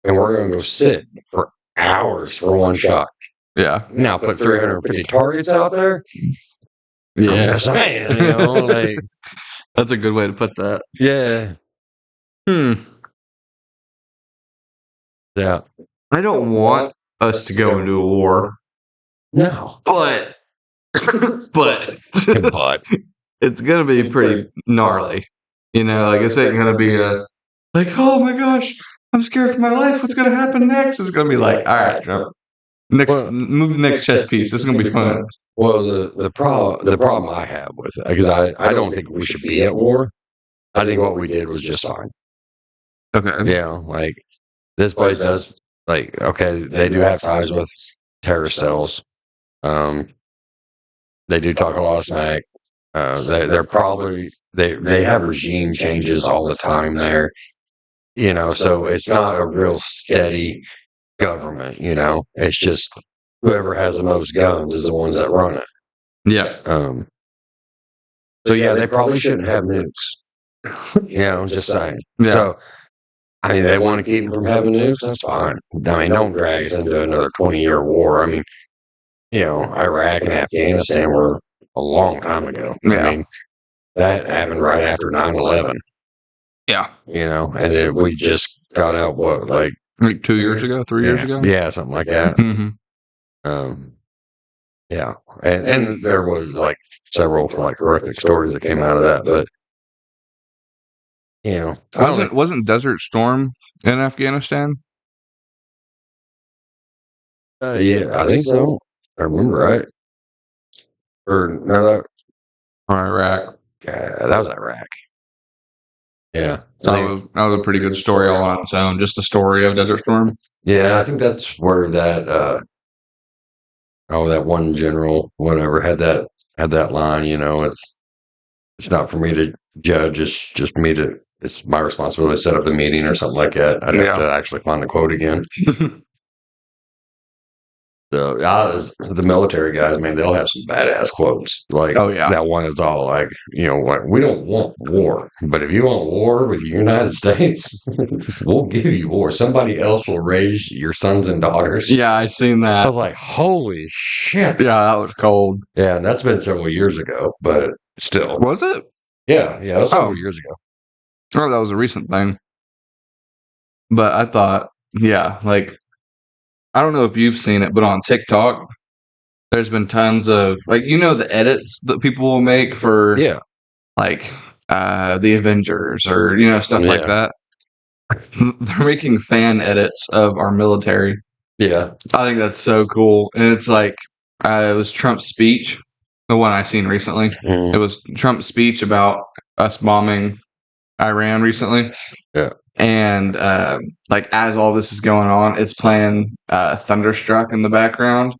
and we're gonna go sit for hours for one shot. Yeah. Now put 350 targets out there. I'm Yeah. just saying, like, That's a good way to put that. yeah, yeah. I don't want us to go into a war, No, but but it's gonna be pretty gnarly. Like it's ain't gonna be like, oh my gosh, I'm scared for my life. What's gonna happen next? It's gonna be like, all right, Trump. Move the next chess piece. This is gonna be fun. Well, the problem I have with it, because I don't think we should be at war. I think what we did was just fine. Okay. Like this place does, like, okay, they do have ties with terrorist cells. They do talk a lot of smack. They're probably they have regime changes all the time there. So it's not a real steady government. It's just whoever has the most guns is the ones that run it. Yeah. So yeah, they probably shouldn't have nukes. Just saying. Yeah. So I mean, they want to keep them from having nukes. That's fine. I mean, don't drag us into another 20-year war. I mean, Iraq and Afghanistan were a long time ago. Yeah. I mean, that happened right after 9/11. Yeah. And then we just got out like 2 years ago, 3 years ago. Yeah, something like that. Mm-hmm. Yeah, and there was like several like horrific stories that came out of that, but wasn't Desert Storm in Afghanistan? Yeah, I think so. I remember right. Or no, or Iraq. That was Iraq. Yeah, that was a pretty good story all on its own. Just the story of Desert Storm. Yeah, I think that's where that that one general whatever had that line. It's not for me to judge. It's just me to. It's my responsibility to set up the meeting or something like that. I'd have to actually find the quote again. So the military guys, man, they'll have some badass quotes. Like, oh yeah, that one is all like, we don't want war, but if you want war with the United States, we'll give you war. Somebody else will raise your sons and daughters. Yeah, I seen that. I was like, holy shit. Yeah, that was cold. Yeah, and that's been several years ago, but still. Was it? Yeah, that was several years ago. Oh, that was a recent thing. But I thought, yeah, like, I don't know if you've seen it, but on TikTok, there's been tons of the edits that people will make for like the Avengers or stuff like that. They're making fan edits of our military. Yeah, I think that's so cool, and it's like it was Trump's speech, the one I seen recently. It was Trump's speech about us bombing Iran recently. Yeah. And as all this is going on, it's playing Thunderstruck in the background,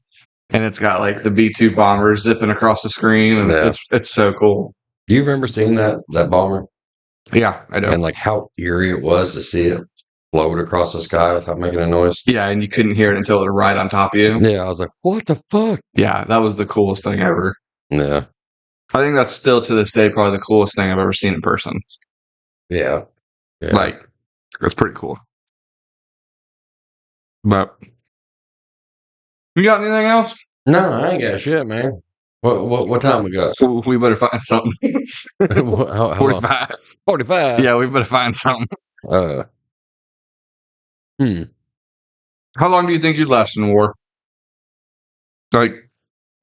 and it's got like the B-2 bombers zipping across the screen, and it's so cool. Do you remember seeing that bomber? Yeah, I do. And like how eerie it was to see it float across the sky without making a noise. Yeah, and you couldn't hear it until it was right on top of you. Yeah, I was like, what the fuck? Yeah, that was the coolest thing ever. Yeah. I think that's still to this day probably the coolest thing I've ever seen in person. Yeah. Like, that's pretty cool. But you got anything else? No, I ain't got shit, man. What time we got? We better find something. how long? 45. 45. Yeah, we better find something. How long do you think you'd last in war? Like,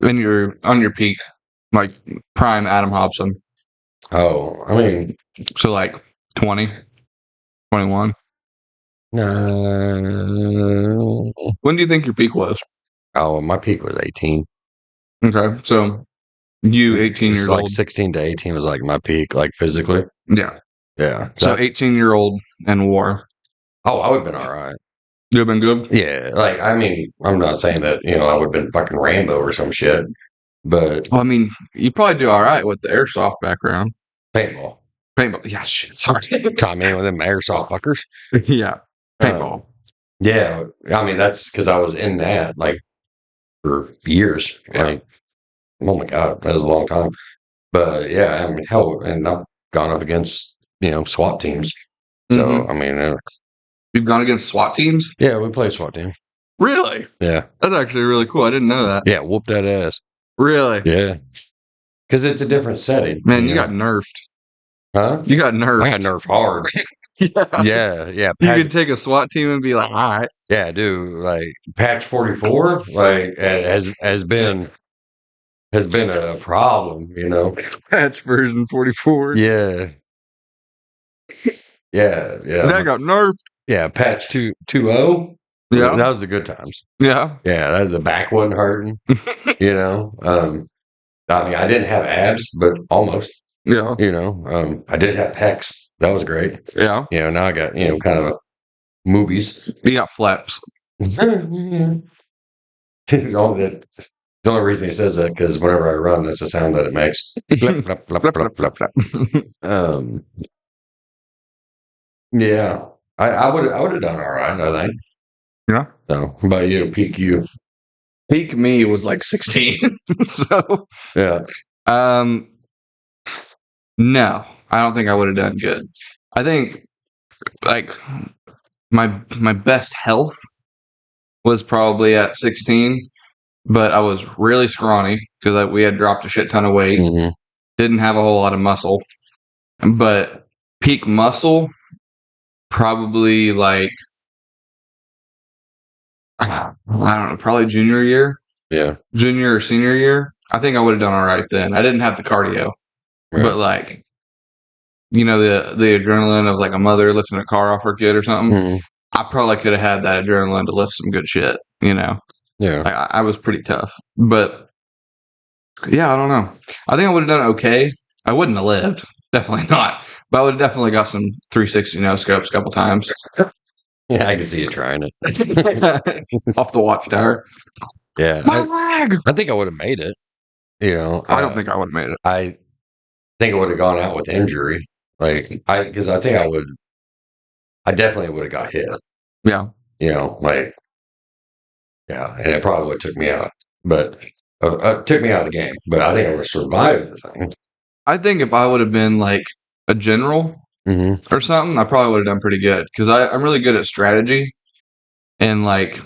on your peak, like prime Adam Hobson. Oh, I mean, So like 20, 21. no. When do you think your peak was? Oh, my peak was 18. Okay, so you 18 It's years like old. 16 to 18 was like my peak, like physically. Yeah. Yeah. So 18-year-old in war. Oh, I would have been all right. You've been good? Yeah. Like, I mean, I'm not saying that, I would have been fucking Rambo or some shit, but Well, I mean, you probably do all right with the airsoft background. paintball. Paintball. Yeah, shit. Sorry. Tommy in with them airsoft fuckers. Yeah. Paintball. Yeah. I mean, that's because I was in that like for years. Yeah. Like, oh my God, that was a long time. But yeah, I mean, hell, and I've gone up against, SWAT teams. So, Mhm. I mean, You've gone against SWAT teams? yeah, we play SWAT team. Really? Yeah. That's actually really cool. I didn't know that. Yeah, whoop that ass. Really? Yeah. Because it's a different setting. Man, you got nerfed. Huh? You got nerfed. I got nerfed hard. Yeah. Yeah. You could take a SWAT team and be like, all right. Yeah, dude. Like patch 44, like has been a problem. Patch version 44. Yeah. Yeah. That got nerfed. Yeah. Patch 2.0. Yeah. That was the good times. Yeah. Yeah. The back wasn't hurting. I mean, I didn't have abs, but almost. Yeah. I did have pecs. That was great. Yeah. Now I got kind of movies. You got flaps. The only reason he says that because whenever I run, that's the sound that it makes. Flip, flop, flop, flop, flop. Yeah, I would have done all right. I think. Yeah. So, how about you? Peak you. Peak me was like 16. So, Yeah. No, I don't think I would have done good. I think like my best health was probably at 16, but I was really scrawny because we had dropped a shit ton of weight. Mm-hmm. Didn't have a whole lot of muscle, but peak muscle probably like I don't know, probably junior year. Yeah. Junior or senior year. I think I would have done all right then. I didn't have the cardio, Right. but like the adrenaline of like a mother lifting a car off her kid or something. Mm-hmm. I probably could have had that adrenaline to lift some good shit. Yeah. I was pretty tough, but yeah, I don't know. I think I would have done okay. I wouldn't have lived, definitely not. But I would have definitely got some 360 no scopes a couple times. Yeah, I can see you trying it. Off the watchtower. Yeah. My leg! I think I would have made it. I don't think I would have made it. I think I would have gone out with injury. Like because I think I definitely would have got hit. Yeah. Like yeah, and it probably would have took me out. But took me out of the game. But I think I would have survived the thing. I think if I would have been like a general or something, I probably would have done pretty good because I'm really good at strategy and like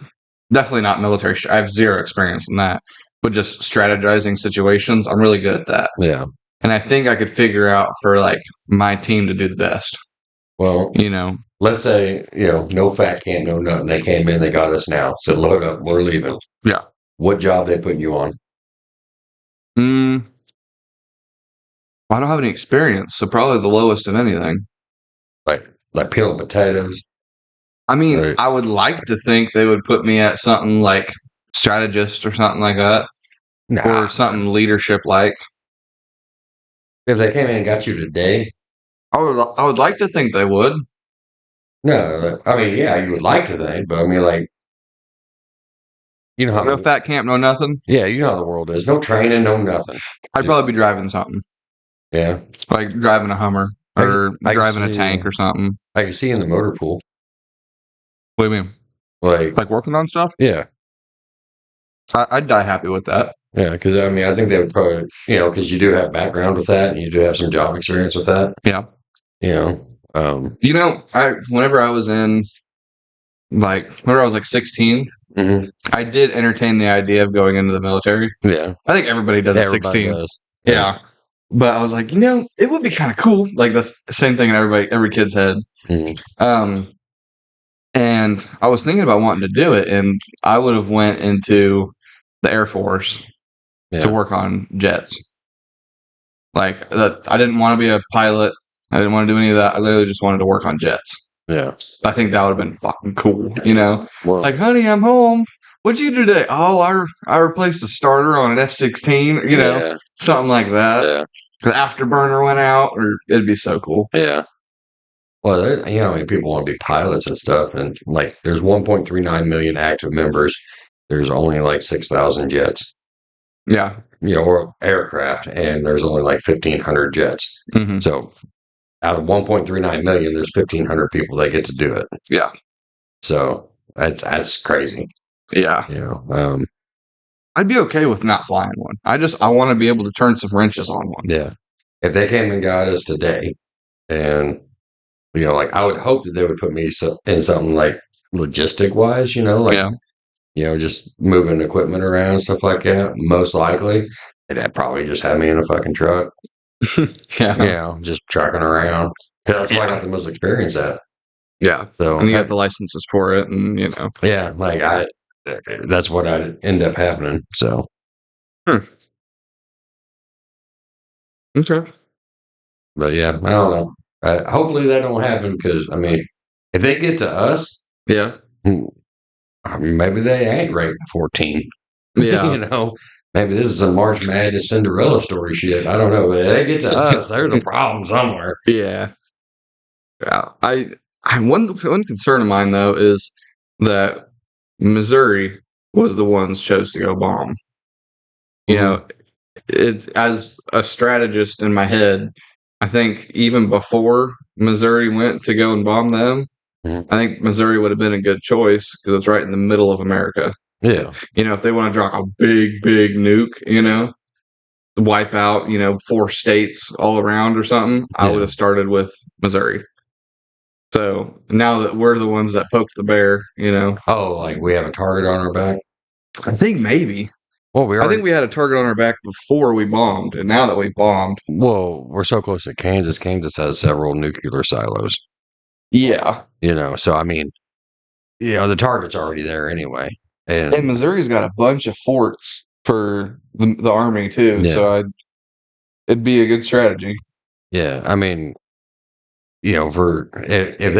definitely not military. I have zero experience in that, but just strategizing situations, I'm really good at that. Yeah. And I think I could figure out for like my team to do the best. Well, let's say, no fat camp, no nothing. They came in, they got us now. Said, load up, we're leaving. Yeah. What job they putting you on? I don't have any experience, so probably the lowest of anything. Like peeling potatoes. I mean, I would like to think they would put me at something like strategist or something like that. Or something leadership like. If they came in and got you today, I would like to think they would. No, I mean, yeah, you would like to think, but I mean, like, how no fat camp, no nothing. Yeah, you know how the world is. No training, no nothing. I'd probably be driving something. Yeah, like driving a Hummer or driving a tank or something. I can see in the motor pool. What do you mean? Like working on stuff? Yeah, I'd die happy with that. Yeah, because I mean, I think they would probably, because you do have background with that, and you do have some job experience with that. Yeah. You know, whenever I was like 16, mhm. I did entertain the idea of going into the military. Yeah. I think everybody does at Everybody 16. does. Yeah. But I was like, it would be kind of cool. Like the same thing in every kid's head. Mhm. And I was thinking about wanting to do it, and I would have went into the Air Force to Yeah. work on jets. Like that, I didn't want to be a pilot. I didn't want to do any of that. I literally just wanted to work on jets. Yeah. I think that would have been fucking cool. Well, Like, honey, I'm home. What'd you do today? Oh, I replaced the starter on an F-16. yeah. Something like that. Yeah. The afterburner went out, or it'd be so cool. Yeah. Well, I mean, people want to be pilots and stuff, and like, there's 1.39 million active members. There's only like 6,000 jets, Yeah. or aircraft, and there's only like 1,500 jets. Mhm. So, out of 1.39 million, there's 1,500 people that get to do it. Yeah. So that's crazy. Yeah. I'd be okay with not flying one. I want to be able to turn some wrenches on one. Yeah. If they came and got us today, and like, I would hope that they would put me in something like logistic wise, like, just moving equipment around, stuff like that. Most likely, they'd probably just have me in a fucking truck, Yeah. just trucking around. That's what I got the most experience at. Yeah. So, And you got the licenses for it, and yeah, like that's what I'd end up happening. So, Okay. but yeah, I don't know. Hopefully that don't happen, because I mean, if they get to us, Yeah. I mean, maybe they ain't raping 14. Yeah. Maybe this is a March Madness Cinderella story shit. I don't know. But if they get to us, there's a problem somewhere. Yeah. Yeah. One concern of mine though is that Missouri was the ones chose to go bomb. As a strategist in my head, I think even before Missouri went to go and bomb them, Mhm. I think Missouri would have been a good choice because it's right in the middle of America. Yeah. If they want to drop a big, big nuke, wipe out, 4 states all around or something, I would have started with Missouri. So now that we're the ones that poked the bear, Oh, like we have a target on our back? I think maybe. Well, I think we had a target on our back before we bombed, and now that we bombed, we're so close to Kansas. Kansas has several nuclear silos. yeah. So I mean, the target's already there anyway. And Missouri's got a bunch of forts for the army too, Yeah. so it'd be a good strategy. yeah, I mean, for if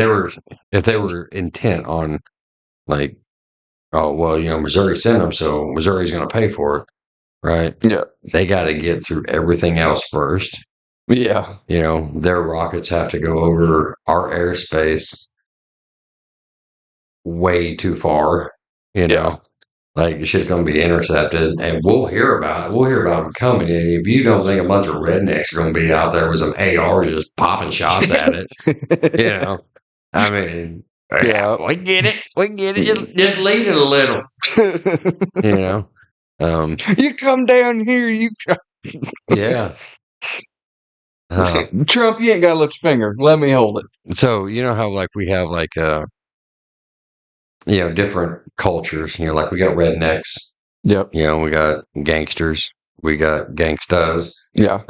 they were intent on, like, oh well, Missouri sent them, so Missouri's going to pay for it, right? Yeah. They got to get through everything else first. Yeah. Their rockets have to go over our airspace way too far. Yeah. Like, it's just going to be intercepted, and we'll hear about it. We'll hear about them coming. And if you don't think a bunch of rednecks are going to be out there with some ARs just popping shots at it, I mean, Yeah. we get it. We get it. Just lead it a little. You come down here, you Yeah. Trump, you ain't got to lift your finger. Let me hold it. So how, like, we have, like, different cultures. Like, we got rednecks. Yep. We got gangsters. We got gangstas. Yeah.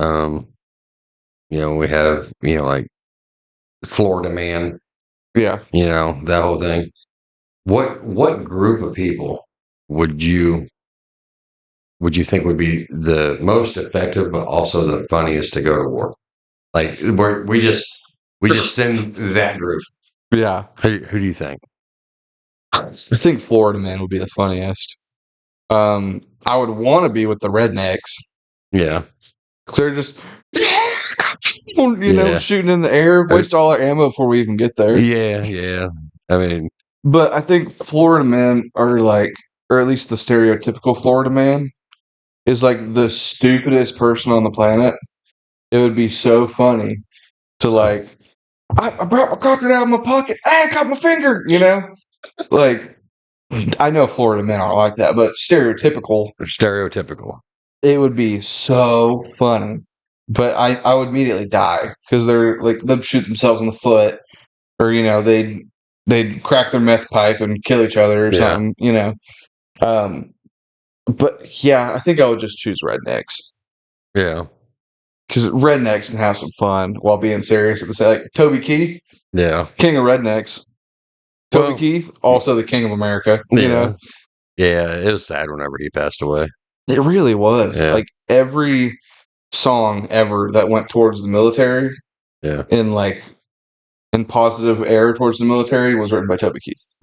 We have like Florida man. Yeah. That whole thing. What group of people would you think would be the most effective, but also the funniest to go to war? Like, we just send that group. Yeah. Who do you think? I think Florida man would be the funniest. I would want to be with the rednecks. Yeah. They're just, shooting in the air, waste all our ammo before we even get there. Yeah. I mean, but I think Florida men are like, or at least the stereotypical Florida man is like the stupidest person on the planet. It would be so funny to like, I brought my crocodile in my pocket. I caught my finger, Like, I know Florida men aren't like that, but stereotypical. Stereotypical. It would be so funny. but I would immediately die because they're like they'd shoot themselves in the foot, or they'd crack their meth pipe and kill each other or Yeah. something. But yeah, I think I would just choose rednecks Yeah. because rednecks can have some fun while being serious at the same. Like Toby Keith, Yeah. king of rednecks. Toby Well, Keith, also the king of America. Yeah. Yeah. It was sad whenever he passed away. It really was. Yeah. Like every song ever that went towards the military Yeah. in positive air towards the military was written by Toby Keith.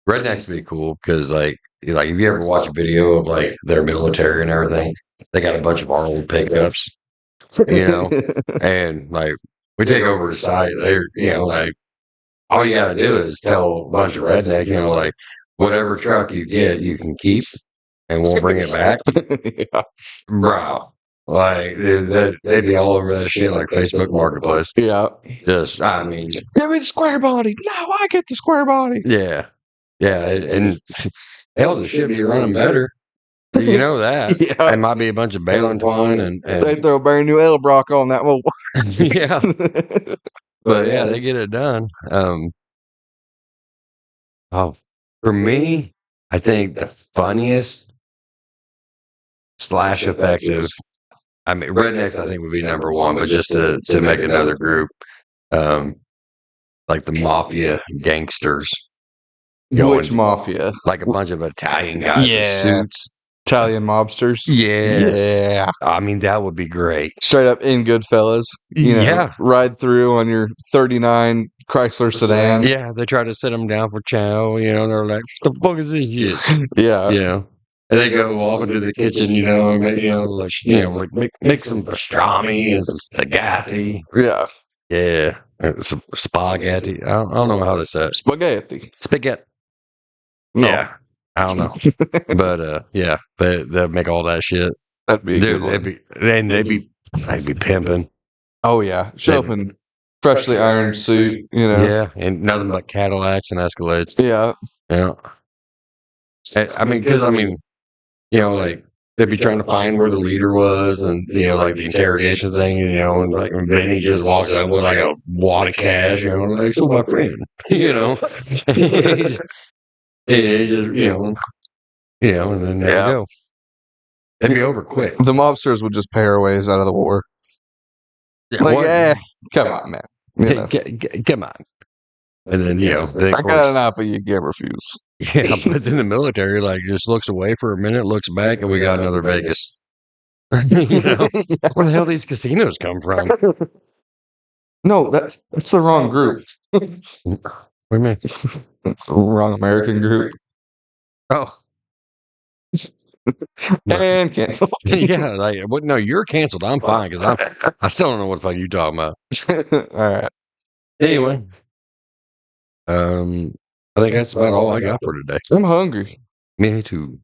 Rednecks be cool because like if you ever watch a video of like their military and everything, they got a bunch of our old pickups, and like we take over a site. They're like all you gotta do is tell a bunch of redneck, like whatever truck you get, you can keep, and we'll bring it back, Yeah. bro. Like they'd be all over that shit like Facebook Marketplace. Yeah. Just I mean, Give me the square body. No, I get the square body. yeah, and hell, the shit be running better. You know that. Yeah. It might be a bunch of baling twine and They throw a brand new Edelbrock on that one. yeah, but yeah, they get it done. For me, I think the funniest / effective. I mean, rednecks. I think would be number one, but just to make another group, like the mafia gangsters. Which mafia? Like a bunch of Italian guys in suits. Italian mobsters. Yes. Yeah. I mean, that would be great. Straight up in Goodfellas. Yeah. Ride through on your 39 Chrysler sedan. Yeah, they try to sit them down for chow, they're like, what the fuck is this shit? Yeah. And they go off into the kitchen, and make, make some pastrami and some spaghetti. Yeah. Yeah. Some spaghetti. I don't know how to say it. Spaghetti. Spaghetti. No. Yeah. I don't know. But yeah, they'll make all that shit. That'd be a good one. They'd be pimping. Oh yeah. Show up in freshly ironed suit, Yeah, and nothing but Cadillacs and Escalades. Yeah. Yeah. I mean, because like they'd be trying to find where the leader was, and like the interrogation thing, and like when Benny just walks up with like a wad of cash, like, so my friend, he just, and then there you go. It'd be over quick. The mobsters would just pay our ways out of the war. Like, come on, man. Come on. And then, then, I got an apple you can't refuse. Yeah, but then the military, just looks away for a minute, looks back, and we got another Vegas. Where the hell these casinos come from? No, that's the wrong group. What do you mean? It's the wrong American group. Oh. And canceled. Yeah, no, you're canceled. I'm fine because I still don't know what the fuck you talking about. All right. Anyway, I think that's about all I got for today. I'm hungry. Me too.